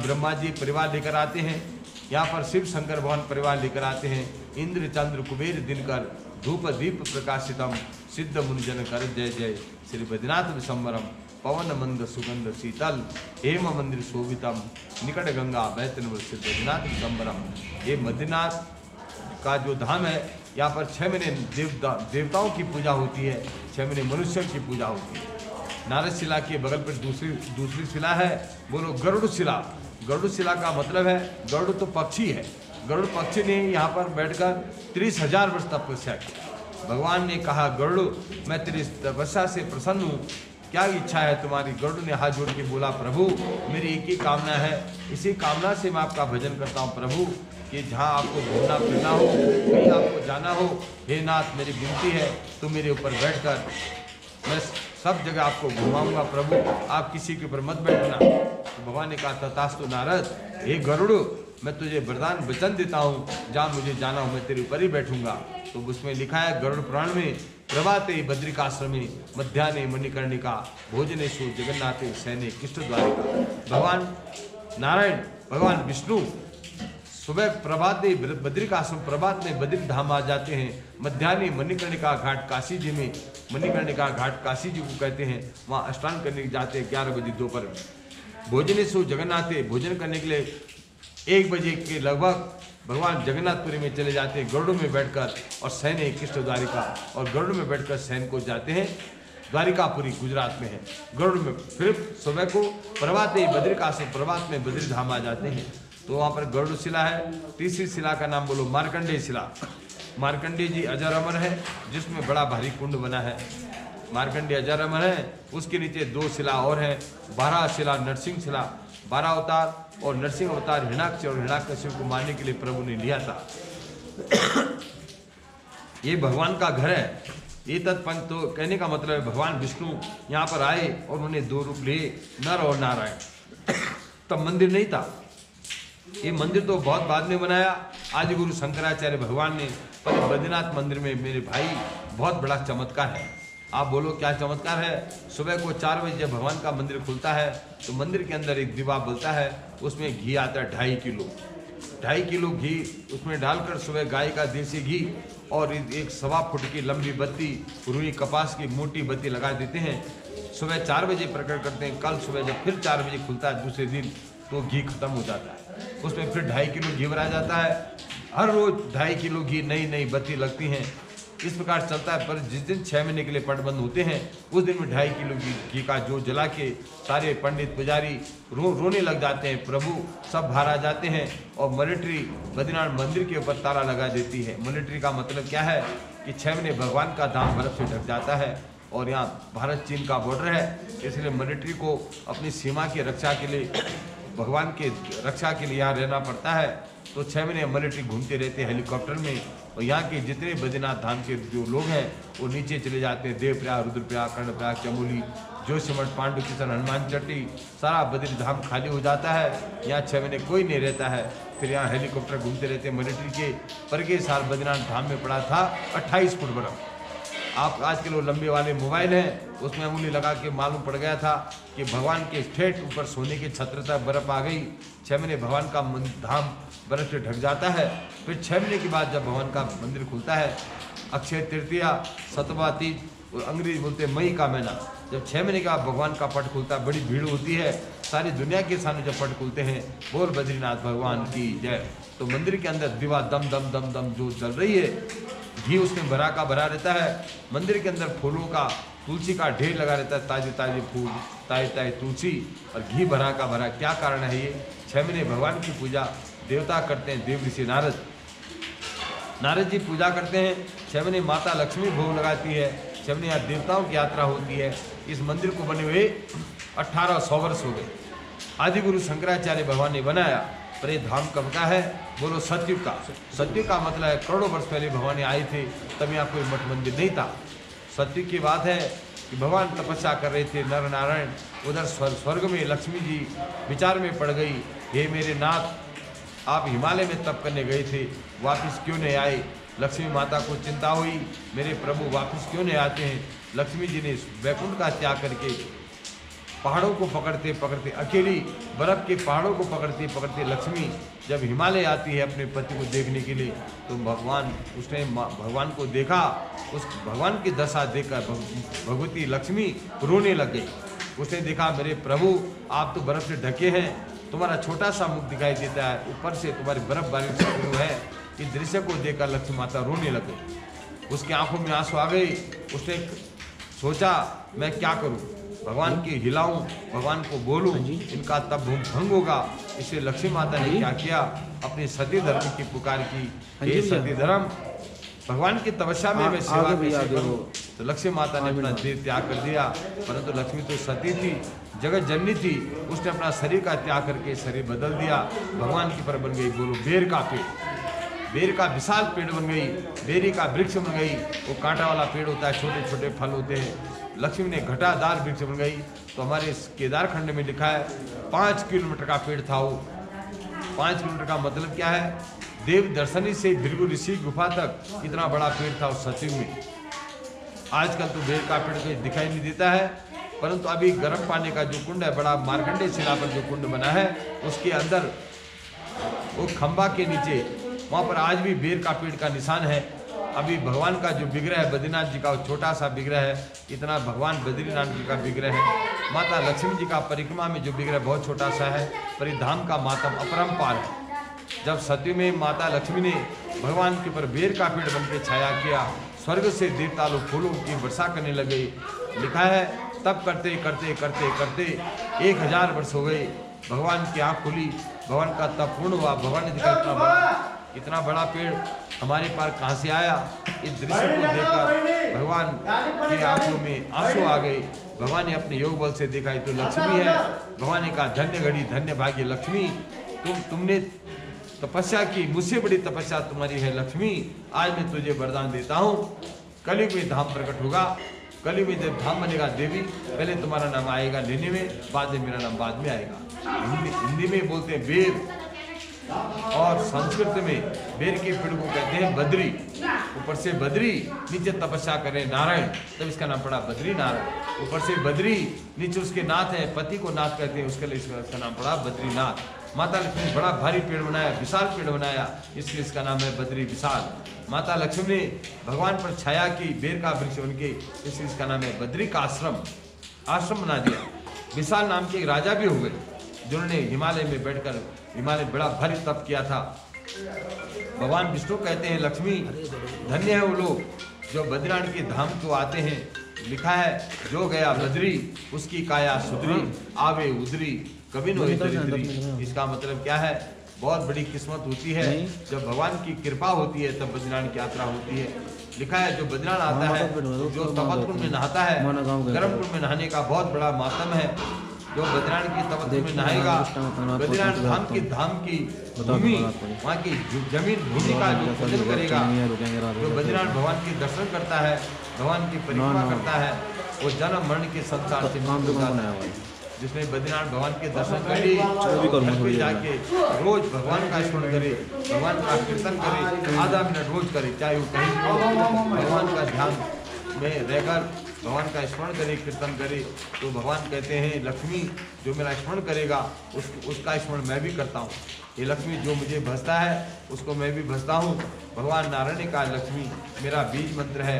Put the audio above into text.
ब्रह्मा जी परिवार लेकर आते हैं, यहाँ पर शिव शंकर भगवान परिवार लेकर आते हैं। इंद्र चंद्र कुबेर दिनकर धूप दीप प्रकाशितम सिद्ध मुनिजन कर जय जय श्री बद्रीनाथ विशंबरम पवन मंद सुगंध शीतल हेम मंदिर शोभितम निकट गंगा बैतन श्री बद्रीनाथ विशंबरम। ये बद्रीनाथ का जो धाम है, यहाँ पर 6 महीने देवताओं की पूजा होती है, 6 महीने मनुष्यों की पूजा होती है। नारद शिला के बगल पर दूसरी शिला है, बोलो गरुड़ शिला। गरुड़ शिला का मतलब है, गरुड़ तो पक्षी है, गरुड़ पक्षी ने यहाँ पर बैठकर 30,000 वर्ष तपस्या की। भगवान ने कहा, गरुड़ मैं तेरी तपस्या से प्रसन्न हूँ, क्या इच्छा है तुम्हारी? गरुड़ ने हाथ जोड़ के बोला, प्रभु मेरी एक ही कामना है, इसी कामना से मैं आपका भजन करता हूँ प्रभु, कि जहाँ आपको घूमना फिरना हो, कहीं आपको जाना हो, हे नाथ मेरी विनती है तुम मेरे ऊपर बैठकर, मैं सब जगह आपको घुमाऊंगा प्रभु, आप किसी के ऊपर मत बैठना। तो भगवान ने कहा, तथास्तु नारद, हे गरुड़ मैं तुझे वरदान वचन देता हूँ, जहाँ मुझे जाना हो मैं तेरे ऊपर ही बैठूंगा। तो उसमें लिखा है गरुड़ पुराण में, प्रभाते बद्रिकाश्रमे मध्याह्ने मणिकर्णिका भोजने सो जगन्नाथे सैने कृष्ण द्वारिका। भगवान नारायण भगवान विष्णु सुबह प्रभाते बद्रिकाश्रम प्रभात में बद्री धाम आ जाते हैं, मध्याह्ने मणिकर्णिका घाट काशी जी में, मणिकर्णिका घाट काशी जी को कहते हैं, वहाँ स्नान करने जाते हैं 11 बजे दोपहर में। भोजने सो जगन्नाथे भोजन करने के लिए 1 बजे के लगभग भगवान जगन्नाथपुरी में चले जाते हैं गरुड़ में बैठकर, और सैन्य कृष्ण द्वारिका, और गरुड़ में बैठकर सैन को जाते हैं द्वारिकापुरी गुजरात में है। गरुड़ में फिर सुबह को प्रभाते बद्रिकाश्रम प्रभात में बद्री धाम आ जाते हैं, तो वहाँ पर गरुड़ शिला है। तीसरी शिला का नाम बोलो मार्कंडेय शिला। मार्कंडेय जी अजर अमर है, जिसमें बड़ा भारी कुंड बना है। मार्कंडेय अजर अमर है, उसके नीचे 2 शिला और हैं, 12 शिला नरसिंह शिला। 12 अवतार और नरसिंह अवतार हिरण्याक्ष और हिरण्याकश्यप को मारने के लिए प्रभु ने लिया था। ये भगवान का घर है। ये तत्पंच तो कहने का मतलब है भगवान विष्णु यहाँ पर आए और उन्होंने 2 रूप लिए, नर और नारायण। तब मंदिर नहीं था, ये मंदिर तो बहुत बाद में बनाया आदि गुरु शंकराचार्य भगवान ने। पर बद्रीनाथ मंदिर में मेरे भाई बहुत बड़ा चमत्कार है। आप बोलो क्या चमत्कार है? सुबह को 4 बजे जब भगवान का मंदिर खुलता है तो मंदिर के अंदर एक दीवा बलता है, उसमें घी आता है 2.5 किलो। 2.5 किलो घी उसमें डालकर सुबह गाय का देसी घी और एक 1.25 फुट की लंबी बत्ती, रुई कपास की मोटी बत्ती लगा देते हैं। सुबह 4 बजे प्रकट करते हैं। कल सुबह जब फिर 4 बजे खुलता है दूसरे दिन, तो घी खत्म हो जाता है। उसमें फिर 2.5 किलो घी भरा जाता है। हर रोज 2.5 किलो घी नई नई बत्ती लगती हैं। इस प्रकार चलता है। पर जिस दिन 6 महीने के लिए पट बंद होते हैं, उस दिन में 2.5 किलो घी का जो जला के सारे पंडित पुजारी रोने लग जाते हैं, प्रभु सब बाहर आ जाते हैं। और मिलिट्री बद्रीनाथ मंदिर के ऊपर ताला लगा देती है। मिलिट्री का मतलब क्या है कि 6 महीने भगवान का धाम बर्फ से ढक जाता है और यहाँ भारत चीन का बॉर्डर है, इसलिए मिलिट्री को अपनी सीमा की रक्षा के लिए, भगवान के रक्षा के लिए यहाँ रहना पड़ता है। तो 6 महीने मिलिट्री घूमते रहते हैं हेलीकॉप्टर में, और यहाँ के जितने बद्रीनाथ धाम के जो लोग हैं वो नीचे चले जाते हैं। देवप्रयाग, रुद्रप्रयाग, कर्णप्रयाग, चमोली, जोशीमठ, पांडु किशन, हनुमान चट्टी, सारा बद्री धाम खाली हो जाता है। यहाँ 6 महीने कोई नहीं रहता है। फिर यहाँ हेलीकॉप्टर घूमते रहते हैं मिलिट्री के। पर के साल बद्रीनाथ धाम में पड़ा था 28 फुट बर्फ। आप आज के लोग लंबे वाले मोबाइल हैं, उसमें उंगली लगा के मालूम पड़ गया था कि भगवान के ठेठ ऊपर सोने की छत्र तक बर्फ आ गई। 6 महीने भगवान का धाम बर्फ से ढक जाता है। फिर 6 महीने के बाद जब भगवान का मंदिर खुलता है, अक्षय तृतीया, सतवा तीज, अंग्रेजी बोलते हैं मई का महीना, जब 6 महीने के बाद भगवान का पट खुलता है, बड़ी भीड़ होती है। सारी दुनिया के सामने जब पट खुलते हैं, बोल बद्रीनाथ भगवान की जय। तो मंदिर के अंदर दीवा दम दम दम दम जो जल रही है, घी उसमें भरा का भरा रहता है। मंदिर के अंदर फूलों का, तुलसी का ढेर लगा रहता है, ताजे ताजे फूल, ताजे ताजे तुलसी और घी भरा का भरा। क्या कारण है ये? 6 महीने भगवान की पूजा देवता करते हैं। देव ऋषि नारद जी पूजा करते हैं। 6 महीने माता लक्ष्मी भोग लगाती है। 6 महीने यहाँ देवताओं की यात्रा होती है। इस मंदिर को बने हुए 1800 वर्ष हो गए। आदि गुरु शंकराचार्य भगवान ने बनाया। पर ये धाम कब का है? बोलो सतयुग का। सतयुग का मतलब है करोड़ों वर्ष पहले भगवान आए थे, तब यहाँ कोई मठ मंदिर नहीं था। सतयुग की बात है कि भगवान तपस्या कर रहे थे, नर नारायण। उधर स्वर्ग में लक्ष्मी जी विचार में पड़ गई, हे मेरे नाथ, आप हिमालय में तप करने गए थे, वापस क्यों नहीं आए? लक्ष्मी माता को चिंता हुई, मेरे प्रभु वापस क्यों नहीं आते हैं? लक्ष्मी जी ने वैकुंठ का त्याग करके पहाड़ों को पकड़ते पकड़ते, अकेली बर्फ के पहाड़ों को पकड़ते पकड़ते लक्ष्मी जब हिमालय आती है अपने पति को देखने के लिए, तो उसने भगवान को देखा। उस भगवान की दशा देखकर भगवती लक्ष्मी रोने लग गई। उसने देखा मेरे प्रभु आप तो बर्फ से ढके हैं, तुम्हारा छोटा सा मुख दिखाई देता है, ऊपर से तुम्हारी बर्फबारी शुरू है। इस दृश्य को देखकर लक्ष्मी माता रोने लग गई। उसकी आंखों में आंसू आ गई। उसने सोचा मैं क्या करूं, भगवान की हिलाऊं, भगवान को बोलूं, इनका तब भंग होगा। इसलिए लक्ष्मी माता ने क्या किया, अपने सती धर्म की पुकार की, हे सती धर्म, भगवान की तपस्या में मैं सेवा कैसे करूं। तो लक्ष्मी माता ने अपना देह त्याग कर दिया। परंतु लक्ष्मी तो सती थी, जगत जननी थी, उसने अपना शरीर का त्याग करके शरीर बदल दिया, भगवान की पर बन गई। बोलो बेर का पेड़, बेर का विशाल पेड़ बन गई, बेरी का वृक्ष बन गई। वो कांटा वाला पेड़ होता है, छोटे छोटे फल होते हैं। लक्ष्मी ने घटादार वृक्ष बन गई। तो हमारे केदारखंड में लिखा है 5 किलोमीटर का पेड़ था वो। 5 किलोमीटर का मतलब क्या है, देव दर्शनी से भृगु ऋषि गुफा तक इतना बड़ा पेड़ था उस सतयुग में। आजकल तो बेर का पेड़ कोई दिखाई नहीं देता है, परंतु अभी गर्म पानी का जो कुंड है, बड़ा मार्कंडेय शिला पर जो कुंड बना है, उसके अंदर वो खंबा के नीचे वहाँ पर आज भी बेर का पेड़ का निशान है। अभी भगवान का जो विग्रह है बद्रीनाथ जी का, वो छोटा सा विग्रह है, इतना भगवान बद्रीनाथ जी का विग्रह है। माता लक्ष्मी जी का परिक्रमा में जो विग्रह बहुत छोटा सा है, परिधाम का मातम अपरंपार है। जब सती में माता लक्ष्मी ने भगवान के ऊपर बेर का पेड़ बन के छाया किया, स्वर्ग से देवता लोग फूलों की वर्षा करने लगे। लिखा है तब करते करते करते करते 1000 वर्ष हो गए, भगवान की आँख खुली, भगवान का तप पूर्ण हुआ। भगवान ने देखा इतना बड़ा पेड़ हमारे पार कहाँ से आया। इस दृश्य को देखकर भगवान की आंखों में आंसू आ गए। भगवान ने अपने योग बल से देखा ये तो लक्ष्मी है। भगवान ने कहा धन्य घड़ी धन्य भाग्य लक्ष्मी, तुमने तपस्या की, मुझसे बड़ी तपस्या तुम्हारी है लक्ष्मी। आज मैं तुझे वरदान देता हूँ, कलयुग में धाम प्रकट होगा। कलयुग में जब धाम बनेगा देवी, पहले तुम्हारा नाम आएगा लेने में, बाद में मेरा नाम बाद में आएगा। हिंदी में बोलते हैं बेर, और संस्कृत में बेर के पेड़ को कहते हैं बद्री। ऊपर से बद्री, नीचे तपस्या करें नारायण, तब इसका नाम पड़ा बद्री नारायण। ऊपर से बद्री, नीचे उसके नाथ है, पति को नाथ कहते हैं, उसके लिए इसका नाम पड़ा बद्रीनाथ। माता लक्ष्मी ने बड़ा भारी पेड़ बनाया, विशाल पेड़ बनाया, इसलिए इसका नाम है बद्री विशाल। माता लक्ष्मी ने भगवान पर छाया की बेर का वृक्ष बन के, इसलिए इसका नाम है बद्री का आश्रम बना दिया। विशाल नाम के एक राजा भी हो गए, जिन्होंने हिमालय में बैठकर हिमालय बड़ा भारी तप किया था। भगवान विष्णु कहते हैं लक्ष्मी धन्य है वो लोग जो बद्रीनाथ के धाम को आते हैं। लिखा है जो गया बद्री उसकी काया सुधरी, आवे उधरी कभी नो दरिद्री। इसका मतलब क्या है, बहुत बड़ी किस्मत होती है जब भगवान की कृपा होती है, तब बद्रीनाथ की यात्रा होती है। लिखा है जो बद्रीनाथ आता है, जो तपत कुंड में नहाता है, गर्म कुंड में नहाने का बहुत बड़ा मातम है। जो बद्रीनाथ की तपत में नहाएगा, बद्रीनाथ धाम की भूमि, वहाँ की जमीन भूमि का जो पूजन करेगा, जो बद्रीनाथ भगवान के दर्शन करता है, भगवान की परिक्रमा करता है, वो जन्म मरण के संसार से मुक्त हो जाता है। जिसने बद्रीनाथ भगवान के दर्शन कर लिए, घर पे जाके रोज भगवान का स्मरण करे, भगवान का कीर्तन करे, आधा मिनट रोज करे, चाहे वो कहीं भगवान का ध्यान में रहकर भगवान का स्मरण करे, कीर्तन करे, तो भगवान कहते हैं लक्ष्मी जो मेरा स्मरण करेगा उसका स्मरण मैं भी करता हूँ। ये लक्ष्मी जो मुझे भजता है उसको मैं भी भजता हूँ। भगवान नारायण का लक्ष्मी मेरा बीज मंत्र है।